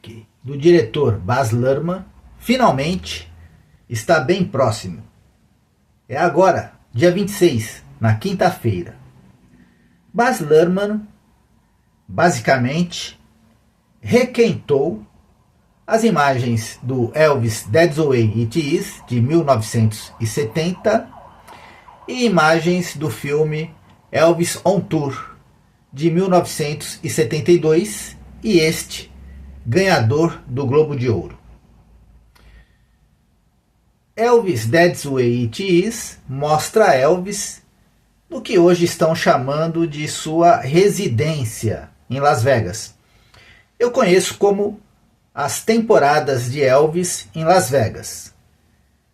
Epic, do diretor Baz Luhrmann, finalmente está bem próximo. É agora, dia 26, na quinta-feira. Baz Luhrmann, basicamente, requentou as imagens do Elvis That's the Way It Is, de 1970, e imagens do filme Elvis on Tour, de 1972, e este, ganhador do Globo de Ouro. Elvis That's the Way It Is mostra Elvis no que hoje estão chamando de sua residência em Las Vegas. Eu conheço como as temporadas de Elvis em Las Vegas.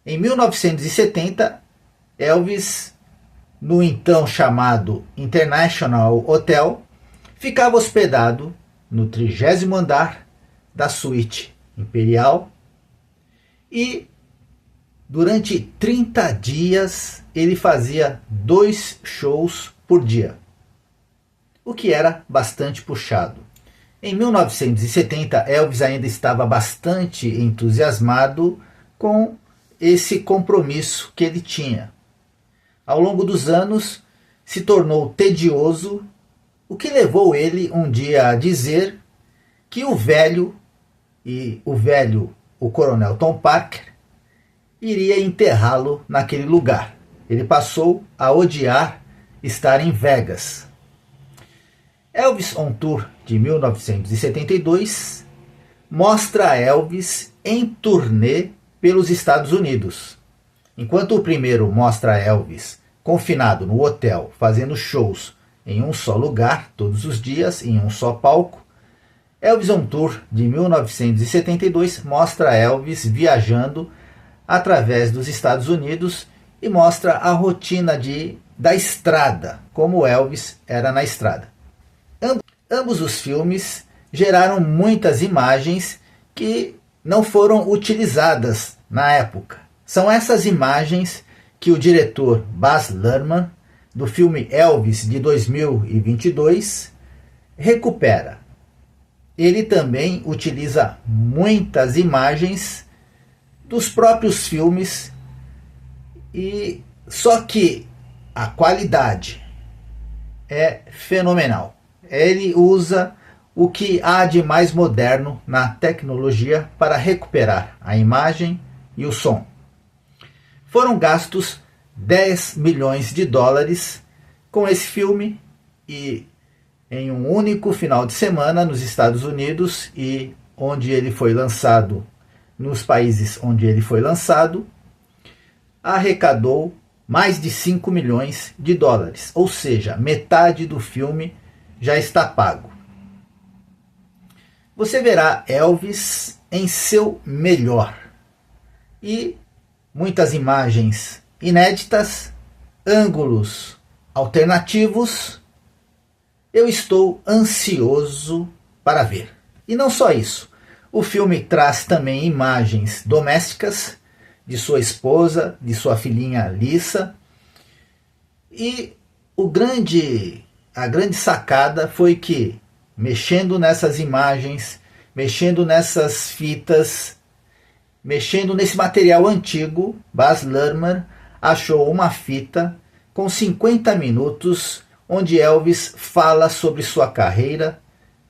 Em 1970, Elvis, no então chamado International Hotel, ficava hospedado no 30º andar da suíte imperial e durante 30 dias ele fazia 2 shows por dia, o que era bastante puxado. Em 1970, Elvis ainda estava bastante entusiasmado com esse compromisso que ele tinha. Ao longo dos anos, se tornou tedioso, o que levou ele um dia a dizer que o coronel Tom Parker, iria enterrá-lo naquele lugar. Ele passou a odiar estar em Vegas. Elvis on Tour, de 1972, mostra Elvis em turnê pelos Estados Unidos. Enquanto o primeiro mostra Elvis confinado no hotel, fazendo shows em um só lugar, todos os dias, em um só palco, Elvis on Tour, de 1972, mostra Elvis viajando através dos Estados Unidos e mostra a rotina da estrada, como Elvis era na estrada. Ambos os filmes geraram muitas imagens que não foram utilizadas na época. São essas imagens que o diretor Baz Luhrmann, do filme Elvis de 2022, recupera. Ele também utiliza muitas imagens dos próprios filmes, e só que a qualidade é fenomenal. Ele usa o que há de mais moderno na tecnologia para recuperar a imagem e o som. Foram gastos 10 milhões de dólares com esse filme, e em um único final de semana nos Estados Unidos e onde ele foi lançado, nos países onde ele foi lançado, arrecadou mais de 5 milhões de dólares, ou seja, metade do filme já está pago. Você verá Elvis em seu melhor e muitas imagens inéditas, ângulos alternativos. Eu estou ansioso para ver. E não só isso, o filme traz também imagens domésticas de sua esposa, de sua filhinha Lisa, e a grande sacada foi que, mexendo nessas imagens, mexendo nessas fitas, mexendo nesse material antigo, Baz Luhrmann achou uma fita com 50 minutos onde Elvis fala sobre sua carreira,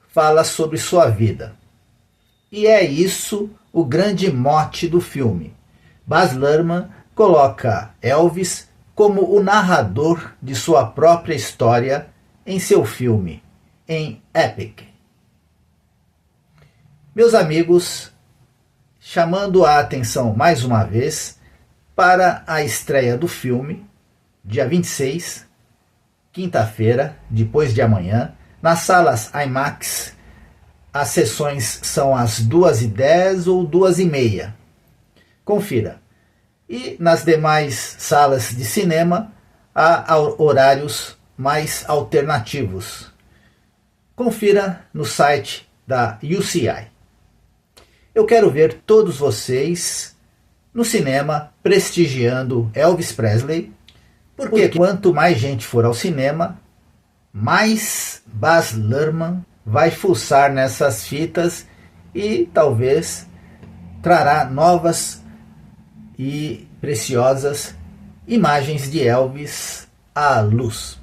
fala sobre sua vida. E é isso o grande mote do filme. Baz Luhrmann coloca Elvis como o narrador de sua própria história em seu filme, em Epic. Meus amigos, chamando a atenção mais uma vez para a estreia do filme, dia 26, quinta-feira, depois de amanhã, nas salas IMAX. As sessões são às 2h10 ou 2h30. Confira. E nas demais salas de cinema há horários mais alternativos. Confira no site da UCI. Eu quero ver todos vocês no cinema prestigiando Elvis Presley, porque quanto mais gente for ao cinema, mais Baz Luhrmann vai fuçar nessas fitas e talvez trará novas e preciosas imagens de Elvis à luz.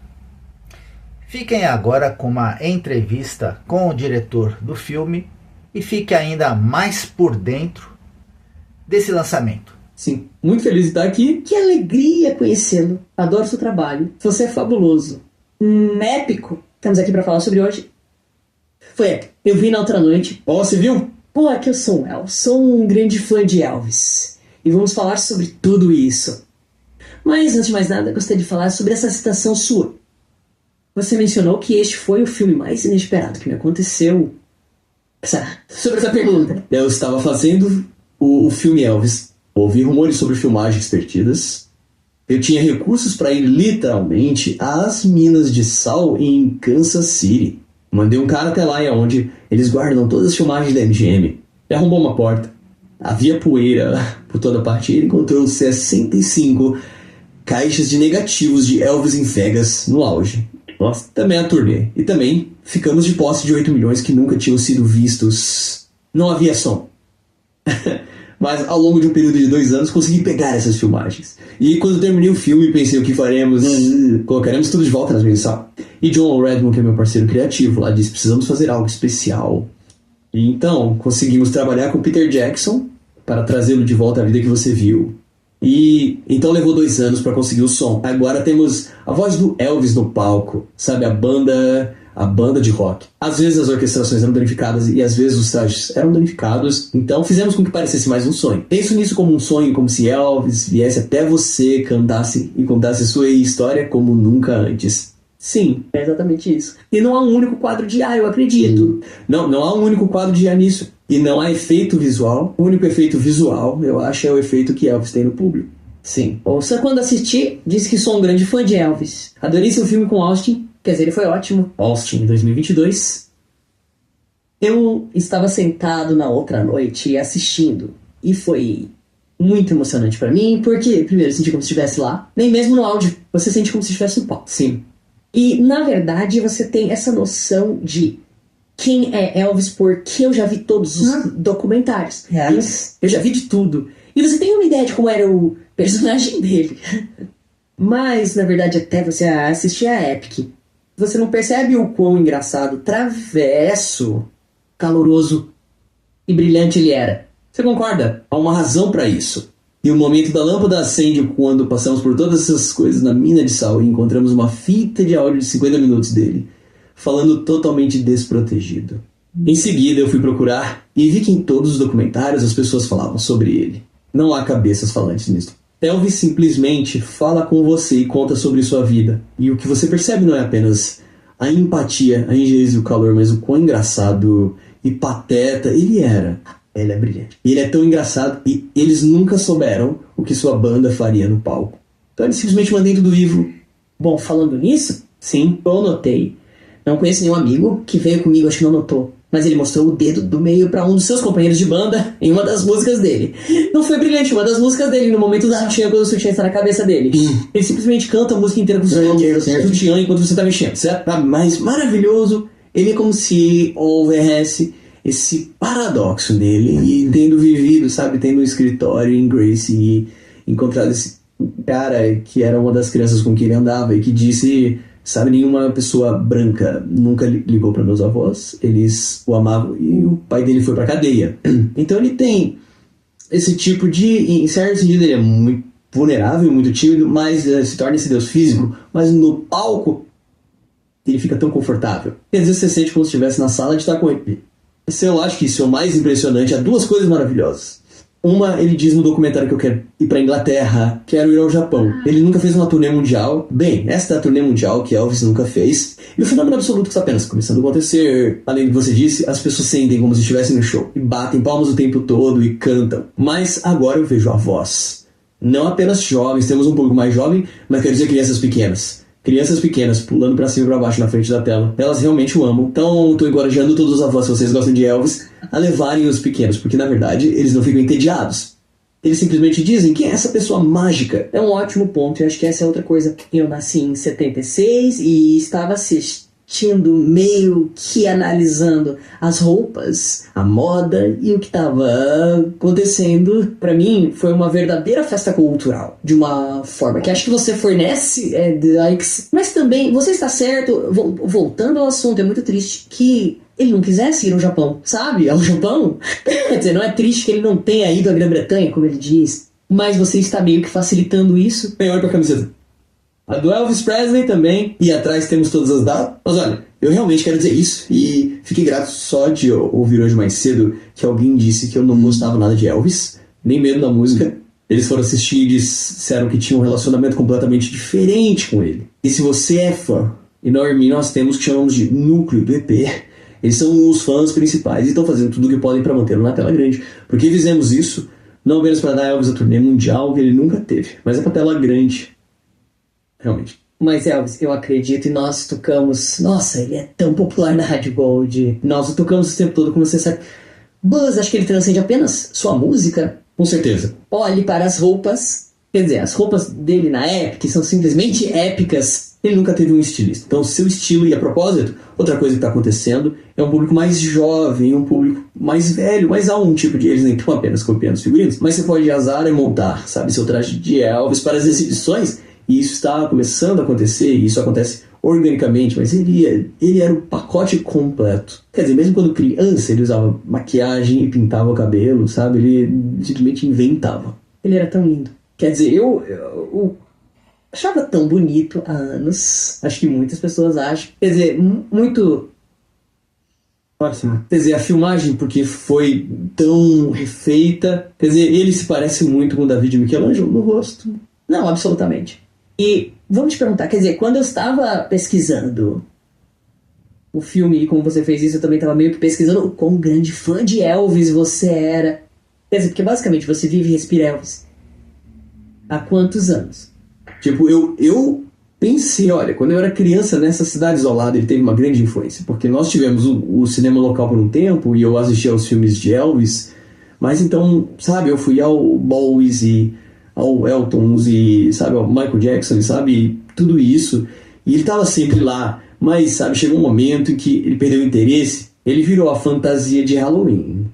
Fiquem agora com uma entrevista com o diretor do filme e fique ainda mais por dentro desse lançamento. Sim, muito feliz de estar aqui. Que alegria conhecê-lo. Adoro seu trabalho. Você é fabuloso. Épico. Estamos aqui para falar sobre hoje. Foi épico. Eu vi na outra noite. Ó, você viu? Pô, é que eu sou um Elvis. Sou um grande fã de Elvis. E vamos falar sobre tudo isso. Mas, antes de mais nada, gostaria de falar sobre essa citação sua. Você mencionou que este foi o filme mais inesperado que me aconteceu. Sobre essa pergunta. Eu estava fazendo o filme Elvis. Ouvi rumores sobre filmagens perdidas. Eu tinha recursos para ir literalmente às minas de sal em Kansas City. Mandei um cara até lá, onde eles guardam todas as filmagens da MGM. Ele arrombou uma porta. Havia poeira por toda parte. Ele encontrou 65 caixas de negativos de Elvis em Vegas no auge. Nós também a turnê. E também ficamos de posse de 8 milhões que nunca tinham sido vistos. Não havia som. Mas ao longo de um período de 2 anos consegui pegar essas filmagens. E quando terminei o filme pensei o que faremos. Colocaremos tudo de volta nas minhas. E John Redmond, que é meu parceiro criativo, lá disse: precisamos fazer algo especial. E então conseguimos trabalhar com Peter Jackson para trazê-lo de volta à vida que você viu. E então levou 2 anos para conseguir o som. Agora temos a voz do Elvis no palco, sabe, a banda de rock. Às vezes as orquestrações eram danificadas e às vezes os trajes eram danificados. Então fizemos com que parecesse mais um sonho. Penso nisso como um sonho, como se Elvis viesse até você, cantasse e contasse sua história como nunca antes. Sim, é exatamente isso. E não há um único quadro de ar, eu acredito. Não há um único quadro de ar nisso. E não há efeito visual. O único efeito visual, eu acho, é o efeito que Elvis tem no público. Sim. Ouça, quando assisti, disse que sou um grande fã de Elvis. Adorei seu filme com Austin. Quer dizer, ele foi ótimo. Austin, 2022. Eu estava sentado na outra noite assistindo. E foi muito emocionante pra mim, porque, primeiro, eu senti como se estivesse lá. Nem mesmo no áudio, você sente como se estivesse no palco. Sim. E, na verdade, você tem essa noção de quem é Elvis, porque eu já vi todos os documentários. Reais. Eu já vi de tudo. E você tem uma ideia de como era o personagem dele. Mas, na verdade, até você assistir a Epic, você não percebe o quão engraçado, travesso, caloroso e brilhante ele era. Você concorda? Há uma razão para isso. E o momento da lâmpada acende quando passamos por todas essas coisas na mina de sal e encontramos uma fita de áudio de 50 minutos dele, falando totalmente desprotegido. Em seguida eu fui procurar e vi que em todos os documentários as pessoas falavam sobre ele. Não há cabeças falantes nisso. Elvis simplesmente fala com você e conta sobre sua vida. E o que você percebe não é apenas a empatia, a engenheza e o calor, mas o quão engraçado e pateta ele era. Ele é brilhante. E ele é tão engraçado e eles nunca souberam o que sua banda faria no palco. Então eles simplesmente mantêm tudo vivo. Bom, falando nisso, Sim. eu notei. Não conheço nenhum amigo que veio comigo, acho que não notou. Mas ele mostrou o dedo do meio pra um dos seus companheiros de banda em uma das músicas dele. Não foi brilhante, uma das músicas dele, no momento do sutiã, quando o sutiã está na cabeça dele. Ele simplesmente canta a música inteira com o sutiã enquanto você tá mexendo, certo? Mas maravilhoso, ele é como se houvesse esse paradoxo nele, e tendo vivido, sabe, tendo um escritório em Gracie e encontrado esse cara que era uma das crianças com quem ele andava e que disse, sabe, nenhuma pessoa branca nunca ligou para meus avós, eles o amavam e o pai dele foi pra cadeia. Então ele tem esse tipo de, em certo sentido ele é muito vulnerável, muito tímido, mas se torna esse deus físico, mas no palco ele fica tão confortável. E às vezes você sente como se estivesse na sala de estar com ele. Eu acho que isso é o mais impressionante. Há 2 coisas maravilhosas. Uma, ele diz no documentário que eu quero ir pra Inglaterra, quero ir ao Japão. Ele nunca fez uma turnê mundial. Bem, esta é a turnê mundial que Elvis nunca fez. E o fenômeno absoluto que está apenas começando a acontecer. Além do que você disse, as pessoas sentem como se estivessem no show. E batem palmas o tempo todo e cantam. Mas agora eu vejo a voz. Não apenas jovens, temos um público mais jovem, mas quero dizer crianças pequenas. Crianças pequenas pulando pra cima e pra baixo na frente da tela. Elas realmente o amam. Então tô encorajando todos os avós, se vocês gostam de Elvis, a levarem os pequenos, porque na verdade eles não ficam entediados. Eles simplesmente dizem: quem é essa pessoa mágica? É um ótimo ponto, e acho que essa é outra coisa. Eu nasci em 76 e estava assistindo assistindo, meio que analisando as roupas, a moda e o que estava acontecendo. Para mim, foi uma verdadeira festa cultural, de uma forma que acho que você fornece likes, mas também, você está certo, voltando ao assunto, é muito triste que ele não quisesse ir ao Japão, sabe? Ao Japão. Quer dizer, não é triste que ele não tenha ido à Grã-Bretanha, como ele diz, mas você está meio que facilitando isso. Bem, olha pra camiseta. A do Elvis Presley também, e atrás temos todas as datas. Mas olha, eu realmente quero dizer isso, e fiquei grato só de ouvir hoje mais cedo que alguém disse que eu não gostava nada de Elvis, nem mesmo da música. Eles foram assistir e disseram que tinha um relacionamento completamente diferente com ele. E se você é fã, e nós temos o que chamamos de núcleo do EP, eles são os fãs principais e estão fazendo tudo o que podem para mantê-lo na tela grande. Porque fizemos isso, não apenas para dar a Elvis a turnê mundial que ele nunca teve, mas é para tela grande. Realmente. Mas Elvis, eu acredito, e nós tocamos... Nossa, ele é tão popular na Rádio Gold. Nós o tocamos o tempo todo, como você sabe. Buzz, acho que ele transcende apenas sua música. Com certeza. Olhe para as roupas. Quer dizer, as roupas dele na Epic são simplesmente épicas. Ele nunca teve um estilista. Então, seu estilo, e a propósito, outra coisa que está acontecendo é um público mais jovem, um público mais velho, mas há um tipo de... Eles nem estão apenas copiando os figurinos, mas você pode azar e montar, sabe, seu traje de Elvis para as exibições. E isso está começando a acontecer, e isso acontece organicamente, mas ele era o pacote completo. Quer dizer, mesmo quando criança, ele usava maquiagem e pintava o cabelo, sabe? Ele simplesmente inventava. Ele era tão lindo. Quer dizer, eu achava tão bonito há anos. Acho que muitas pessoas acham. Quer dizer, muito... Quer dizer, a filmagem, porque foi tão refeita... Quer dizer, ele se parece muito com o David Michelangelo no rosto. Não, absolutamente. E vamos te perguntar, quer dizer, quando eu estava pesquisando o filme, e como você fez isso, eu também estava meio que pesquisando o quão grande fã de Elvis você era. Quer dizer, porque basicamente você vive e respira Elvis. Há quantos anos? Tipo, eu pensei, olha, quando eu era criança nessa cidade isolada, ele teve uma grande influência, porque nós tivemos o cinema local por um tempo, e eu assisti aos filmes de Elvis, mas então, sabe, eu fui ao Bowies e ao Elton e, sabe, ao Michael Jackson, sabe, tudo isso, e ele tava sempre lá, mas, sabe, chegou um momento em que ele perdeu o interesse, ele virou a fantasia de Halloween.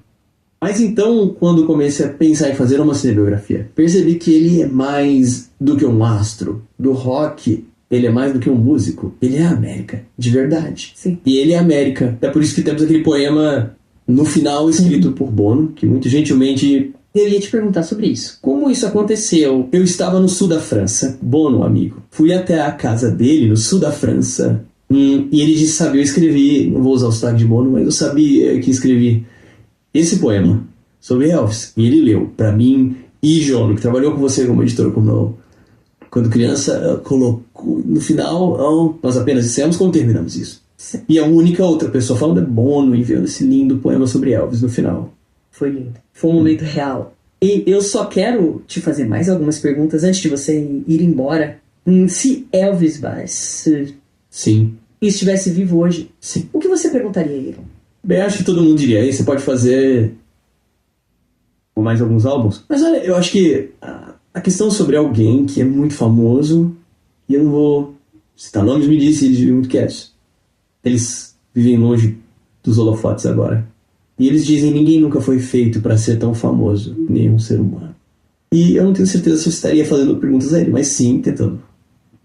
Mas então, quando comecei a pensar em fazer uma cinebiografia, percebi que ele é mais do que um astro do rock, ele é mais do que um músico, ele é a América, de verdade. Sim. E ele é a América, é por isso que temos aquele poema no final escrito por Bono, que muito gentilmente... Eu ia te perguntar sobre isso. Como isso aconteceu? Eu estava no sul da França, Bono, amigo. Fui até a casa dele, no sul da França, e ele disse, sabe, eu escrevi, não vou usar o sotaque de Bono, mas eu sabia que escrevi esse poema sobre Elvis. E ele leu pra mim e Jono, que trabalhou com você como editor, quando criança, colocou no final, nós apenas dissemos como terminamos isso. E a única outra pessoa falando é Bono, enviando esse lindo poema sobre Elvis no final. Foi lindo. Foi um momento real. E eu só quero te fazer mais algumas perguntas antes de você ir embora. Se Elvis Bass Sim. estivesse vivo hoje, Sim. O que você perguntaria a ele? Bem, acho que todo mundo diria, aí você pode fazer mais alguns álbuns. Mas olha, eu acho que a questão sobre alguém que é muito famoso, e eu não vou citar nomes, me disse, eles vivem muito quietos. Eles vivem longe dos holofotes agora. E eles dizem, ninguém nunca foi feito para ser tão famoso, nenhum ser humano. E eu não tenho certeza se eu estaria fazendo perguntas a ele, mas sim, tentando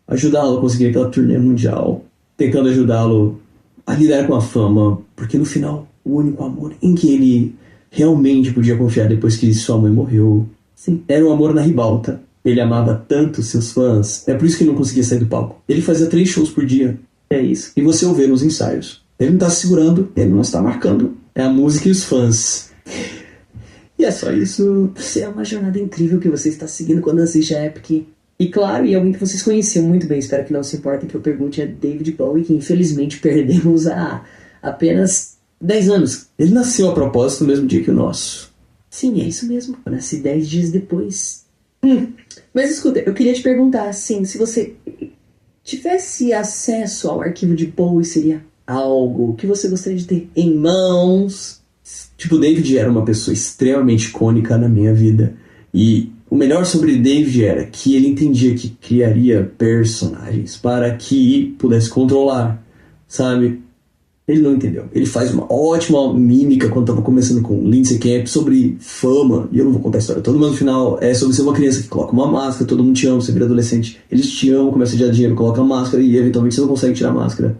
ajudá-lo a conseguir aquela turnê mundial, tentando ajudá-lo a lidar com a fama, porque no final, o único amor em que ele realmente podia confiar depois que sua mãe morreu, sim, era o amor na ribalta. Ele amava tanto seus fãs, é por isso que ele não conseguia sair do palco. Ele fazia 3 shows por dia, é isso. E você o vê nos ensaios. Ele não está segurando, ele não está marcando. É a música e os fãs. E é só isso. É uma jornada incrível que você está seguindo quando assiste a Epic. E claro, e alguém que vocês conheciam muito bem, espero que não se importem que eu pergunte, é David Bowie, que infelizmente perdemos há apenas 10 anos. Ele nasceu a propósito no mesmo dia que o nosso. Sim, é isso mesmo. Eu nasci 10 dias depois. Mas escuta, eu queria te perguntar, assim, se você tivesse acesso ao arquivo de Bowie, seria algo que você gostaria de ter em mãos? Tipo, David era uma pessoa extremamente icônica na minha vida. E o melhor sobre David era que ele entendia que criaria personagens para que pudesse controlar sabe? Ele não entendeu. Ele faz uma ótima mímica quando tava começando com Lindsay Camp sobre fama, e eu não vou contar a história toda, mas no final é sobre ser uma criança que coloca uma máscara, todo mundo te ama, você vira adolescente, eles te amam, começa a ganhar dinheiro, coloca a máscara e eventualmente você não consegue tirar a máscara.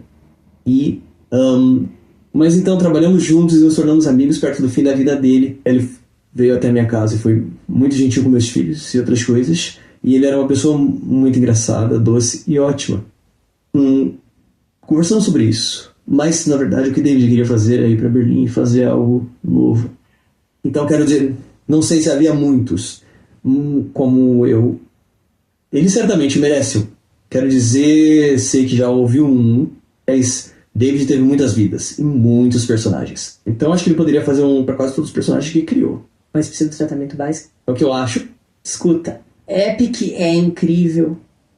Mas então trabalhamos juntos e nos tornamos amigos perto do fim da vida dele. Ele veio até a minha casa e foi muito gentil com meus filhos e outras coisas, e ele era uma pessoa muito engraçada, doce e ótima. Conversamos sobre isso. Mas, na verdade, o que David queria fazer é ir para Berlim e fazer algo novo. Então, quero dizer, não sei se havia muitos como eu. Ele certamente merece. Quero dizer, sei que já houve mas David teve muitas vidas e muitos personagens. Então, acho que ele poderia fazer para quase todos os personagens que criou. Mas precisa de tratamento básico? É o que eu acho. Escuta, Epic é incrível.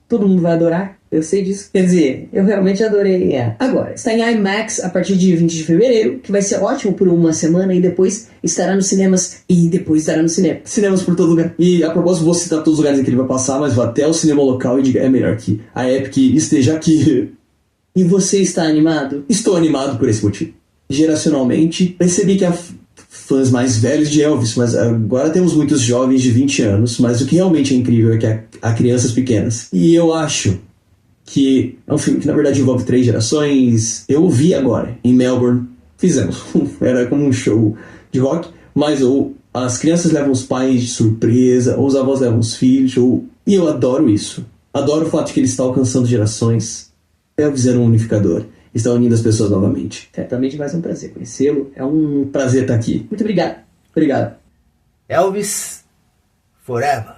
Todo mundo vai adorar. Eu sei disso. Quer dizer, eu realmente adorei. Agora, está em IMAX a partir de 20 de fevereiro, que vai ser ótimo por uma semana e depois estará nos cinemas e depois estará no cinema. Cinemas por todo lugar. E a propósito, vou citar todos os lugares em que ele vai passar, mas vá até o cinema local e diga, é melhor que a Epic esteja aqui. E você está animado? Estou animado por esse motivo. Geracionalmente, percebi que há fãs mais velhos de Elvis, mas agora temos muitos jovens de 20 anos, mas o que realmente é incrível é que há crianças pequenas. E eu acho que é um filme que na verdade envolve 3 gerações. Eu o vi agora, em Melbourne. Fizemos. Era como um show de rock, mas as crianças levam os pais de surpresa, ou os avós levam os filhos, e eu adoro isso. Adoro o fato de que ele está alcançando gerações. Elvis era um unificador. Está unindo as pessoas novamente. Certamente vai ser um prazer conhecê-lo. É um prazer estar aqui. Muito obrigado. Obrigado. Elvis Forever.